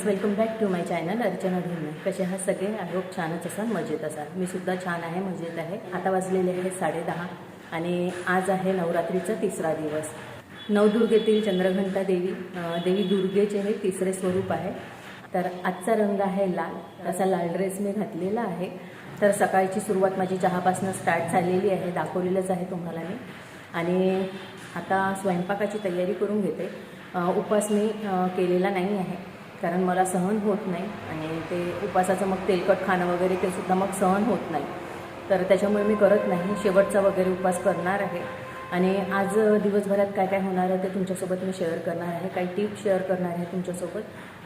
Welcome back to my channel Archana Dhone. कसे आहात सगळे? आय होप छानच असाल, मजेत असाल. मी सुद्धा छान आहे, मजेत आहे. आता वाजलेले आहे 10:30 आणि आज आहे नवरात्रीचा तिसरा दिवस. नवदुर्गेतील चंद्रघंटा देवी दुर्गेचे हे तिसरे स्वरूप आहे. तर आजचा रंग आहे लाल. तसा लाल ड्रेस मी घातलेला आहे. तर सकाळची सुरुवात माझी चहापासून स्टार्ट झालेली आहे, दाखवलेलंच आहे तुम्हाला मी. आणि आता स्वयंपाकाची तयारी करून घेते. उपवास मी केलेला नाही आहे, कारण मला सहन होत नाही आणि ते उपवासाचं मग तेलकट खाणं वगैरे ते सुद्धा मग सहन होत नाही. तर त्याच्यामुळे मी करत नाही. शेवटचा वगैरे उपवास करणार आहे. आणि आज दिवसभरात काय काय होणार आहे ते तुमच्यासोबत मी शेअर करणार आहे. काही टिप्स शेअर करणार आहे तुमच्यासोबत.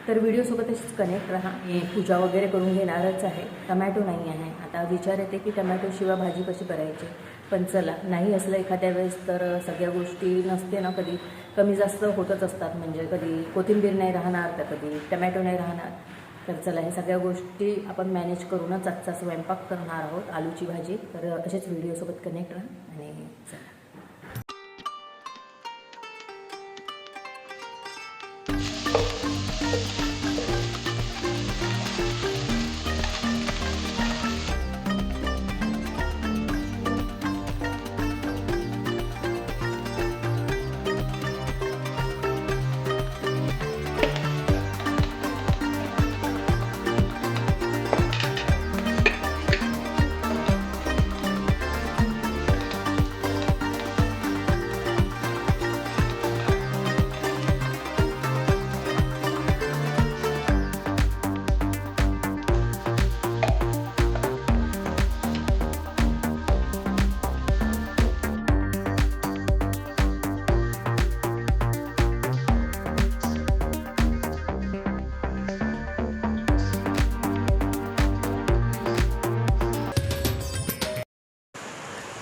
तर व्हिडिओसोबत अशीच कनेक्ट राहा. मी पूजा वगैरे करून घेणारच आहे. टमॅटो नाही आहे. आता विचार येते की टमॅटोशिवाय भाजी कशी करायची, पण चला, नाही असलं एखाद्या वेळेस तर सगळ्या गोष्टी नसते ना, कधी कमी जास्त होतच असतात. म्हणजे कधी कोथिंबीर नाही राहणार तर कधी टमॅटो नाही राहणार. तर चला, हे सगळ्या गोष्टी आपण मॅनेज करूनच आजचा स्वयंपाक करणार आहोत, आलूची भाजी. तर असेच व्हिडिओसोबत कनेक्ट राहा आणि चला.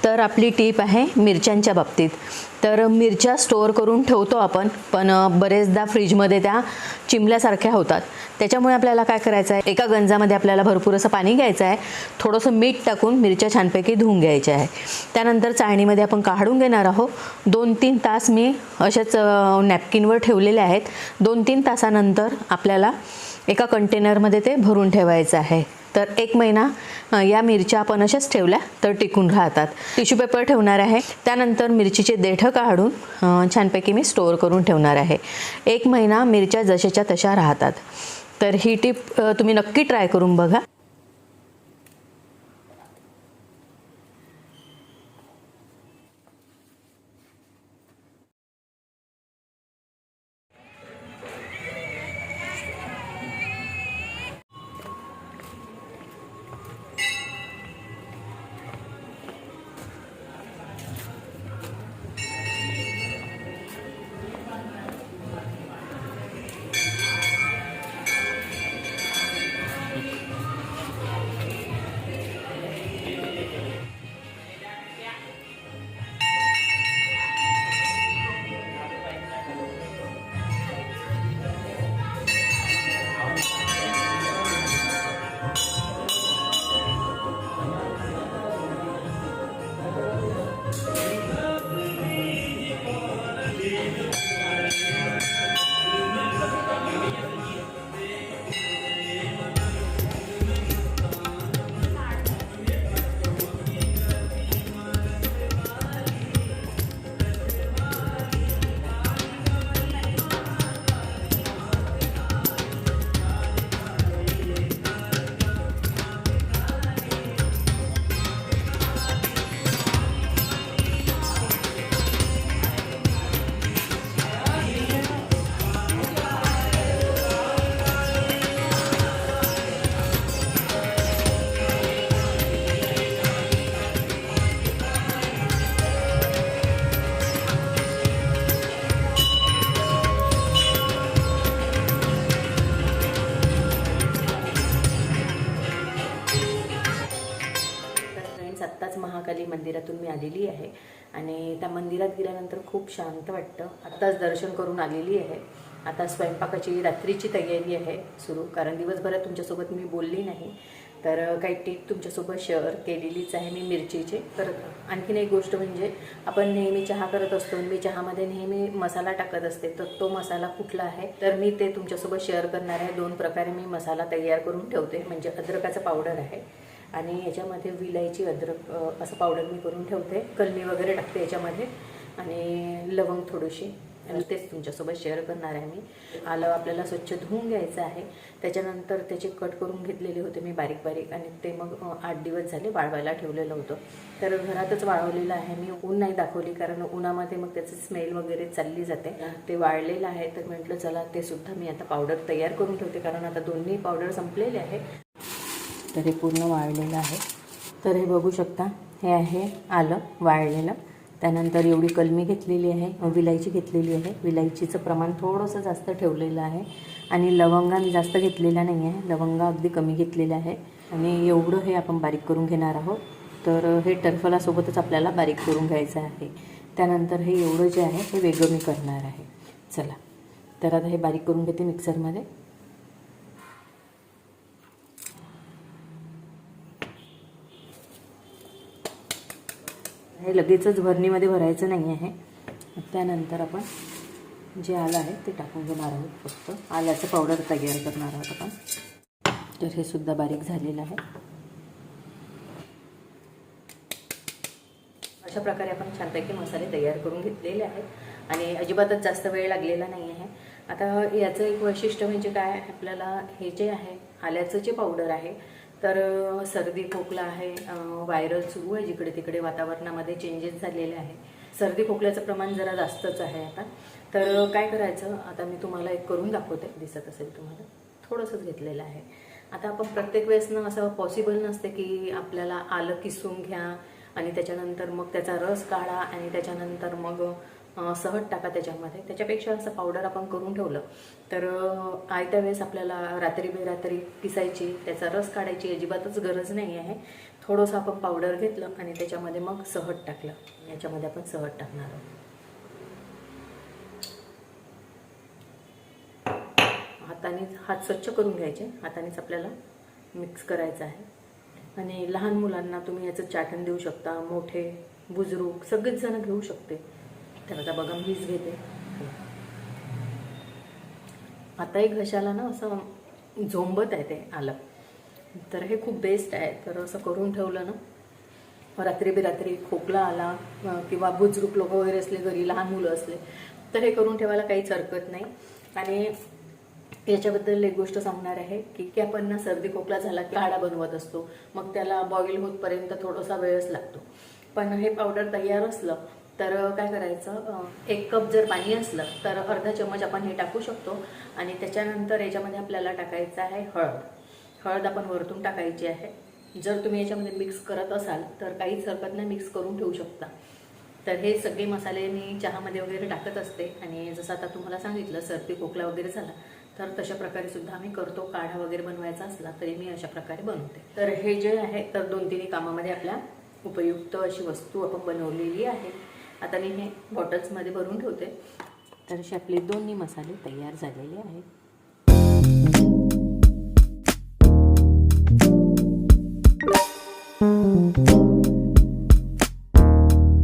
तर आपली टीप आहे मिरच्यांच्या बाबतीत. तर मिरच्या स्टोअर करून ठेवतो आपण, पण बरेचदा फ्रीजमध्ये त्या चिमल्यासारख्या होतात. त्याच्यामुळे आपल्याला काय करायचं आहे, एका गंजामध्ये आपल्याला भरपूर असं पाणी घ्यायचं आहे. थोडंसं मीठ टाकून मिरच्या छानपैकी धुवून घ्यायच्या आहे. त्यानंतर चाळणीमध्ये आपण काढून घेणार आहोत. 2-3 तास मी अशाच नॅपकिनवर ठेवलेले आहेत. 2-3 तासानंतर आपल्याला एका कंटेनरमध्ये ते भरून ठेवायचं आहे. तर 1 महिना या मिरच्या आपण अशाच ठेवल्या तर टिकून राहतात. टिश्यू पेपर ठेवणार आहे. त्यानंतर मिरचीचे देठं काढून छानपैकी मी स्टोअर करून ठेवणार आहे. 1 महिना मिरच्या जशाच्या तशा राहतात. तर ही टिप तुम्ही नक्की ट्राय करून बघा. आत्ताच महाकाली मंदिरातून मी आलेली आहे आणि त्या मंदिरात गेल्यानंतर खूप शांत वाटतं. आत्ताच दर्शन करून आलेली आहे. आता स्वयंपाकाची रात्रीची तयारी आहे सुरू, कारण दिवसभरात तुमच्यासोबत मी बोलली नाही. तर काही टिप तुमच्यासोबत शेअर केलेलीच आहे मी मिरचीचे. तर आणखीन एक गोष्ट म्हणजे आपण नेहमी चहा करत असतो, मी चहामध्ये नेहमी मसाला टाकत असते, तर तो मसाला कुठला आहे तर मी ते तुमच्यासोबत शेअर करणार आहे. 2 प्रकारे मी मसाला तयार करून ठेवते. म्हणजे अद्रकाचं पावडर आहे आणि याच्यामध्ये विलायची अद्रक असं पावडर मी करून ठेवते. कलमी वगैरे टाकते याच्यामध्ये आणि लवंग थोडीशी, आणि तेच तुमच्यासोबत शेअर करणार आहे मी. आलं आपल्याला स्वच्छ धुवून घ्यायचं आहे. त्याच्यानंतर त्याचे कट करून घेतलेले होते मी बारीक बारीक, आणि ते मग 8 दिवस झाले वाळवायला ठेवलेलं होतं. तर घरातच वाळवलेलं आहे मी, ऊन नाही दाखवली कारण उन्हामध्ये मग त्याचं स्मेल वगैरे चालली जाते. ते वाळलेलं आहे तर म्हटलं चला ते सुद्धा मी आता पावडर तयार करून ठेवते, कारण आता दोन्ही पावडर संपलेले आहे. तर हे पूर्ण वाळलेलं आहे. तर हे बघू शकता, हे आहे आलं वाळलेलं. त्यानंतर एवढी कलमी घेतलेली आहे, विलायची घेतलेली आहे. विलायचीचं प्रमाण थोडंसं जास्त ठेवलेलं आहे आणि लवंगा जास्त घेतलेला नाही आहे, लवंगा अगदी कमी घेतलेल्या आहे. आणि एवढं हे आपण बारीक करून घेणार आहोत. तर हे टरफलासोबतच आपल्याला बारीक करून घ्यायचं आहे. त्यानंतर हे एवढं जे आहे हे वेगळं मी करणार आहे. चला तर आता हे बारीक करून घेते मिक्सरमध्ये. हे लगेचच भरणीमध्ये भरायचं नाही आहे. त्यानंतर आपण जे आलं आहे ते टाकून घेणार आहोत. फक्त आल्याचं पावडर तयार करणार आहोत आपण. तर हे सुद्धा बारीक झालेलं आहे. अशा प्रकारे आपण छानपैकी मसाले तयार करून घेतलेले आहेत आणि अजिबातच जास्त वेळ लागलेला नाही आहे. आता याचं एक वैशिष्ट्य म्हणजे काय, आपल्याला हे जे आहे आल्याचं जे पावडर आहे, तर सर्दी खोकला आहे, व्हायरल सुरू आहे, जिकडे तिकडे वातावरणामध्ये चेंजेस झालेले आहे, सर्दी खोकल्याचं प्रमाण जरा जास्तच आहे आता. तर काय करायचं, आता मी तुम्हाला एक करून दाखवते, दिसत असेल तुम्हाला, थोडंसंच घेतलेलं आहे. आता आपण प्रत्येक वेळेस ना असं पॉसिबल नसते की आपल्याला आलं किसून घ्या आणि त्याच्यानंतर मग त्याचा रस काढा आणि त्याच्यानंतर मग सहज टाका त्याच्यामध्ये. त्याच्यापेक्षा असं पावडर आपण करून ठेवलं तर आयत्या वेळेस आपल्याला रात्री बेरात्री पिसायची, त्याचा रस काढायची अजिबातच गरज नाही आहे. थोडंसं आपण पावडर घेतलं आणि त्याच्यामध्ये मग सहज टाकलं. याच्यामध्ये आपण सहज टाकणार आहोत. हाताने हात स्वच्छ करून घ्यायचे, हातानेच आपल्याला मिक्स करायचं आहे. आणि लहान मुलांना तुम्ही याचं चाटण देऊ शकता, मोठे बुजुर्ग सगळेच जण घेऊ शकते. तर आता बघा मीच घेते. आताही घशाला ना असं झोंबत आहे ते आलं, तर हे खूप बेस्ट आहे. तर असं करून ठेवलं ना, रात्री बेरात्री खोकला आला किंवा बुजुर्ग लोक वगैरे असले घरी, लहान मुलं असले, तर हे करून ठेवायला काहीच हरकत नाही. आणि याच्याबद्दल एक गोष्ट सांगणार आहे की आपण ना सर्दी खोकला झाला की काढा बनवत असतो, मग त्याला बॉईल होतपर्यंत थोडासा वेळच लागतो. पण हे पावडर तयार असलं तर काय करायचं, 1 कप जर पाणी असलं तर अर्धा चम्मच आपण हे टाकू शकतो. आणि त्याच्यानंतर याच्यामध्ये आपल्याला टाकायचं आहे हळद. हळद आपण वरतून टाकायची आहे. जर तुम्ही याच्यामध्ये मिक्स करत असाल तर काहीच हरकत नाही, मिक्स करून ठेवू शकता. तर हे सगळे मसाले मी चहामध्ये वगैरे टाकत असते. आणि जसं आता तुम्हाला सांगितलं सर्दी खोकला वगैरे झाला तर तशा प्रकारे सुद्धा आम्ही करतो. काढा वगैरे बनवायचा असला तरी मी अशा प्रकारे बनवते. तर हे जे आहे तर 2-3 कामामध्ये आपल्या उपयुक्त अशी वस्तू आपण बनवलेली आहे. आता मी हे बॉटल्समध्ये भरून ठेवते. तर असे आपले 2 मसाले तयार झालेले आहेत.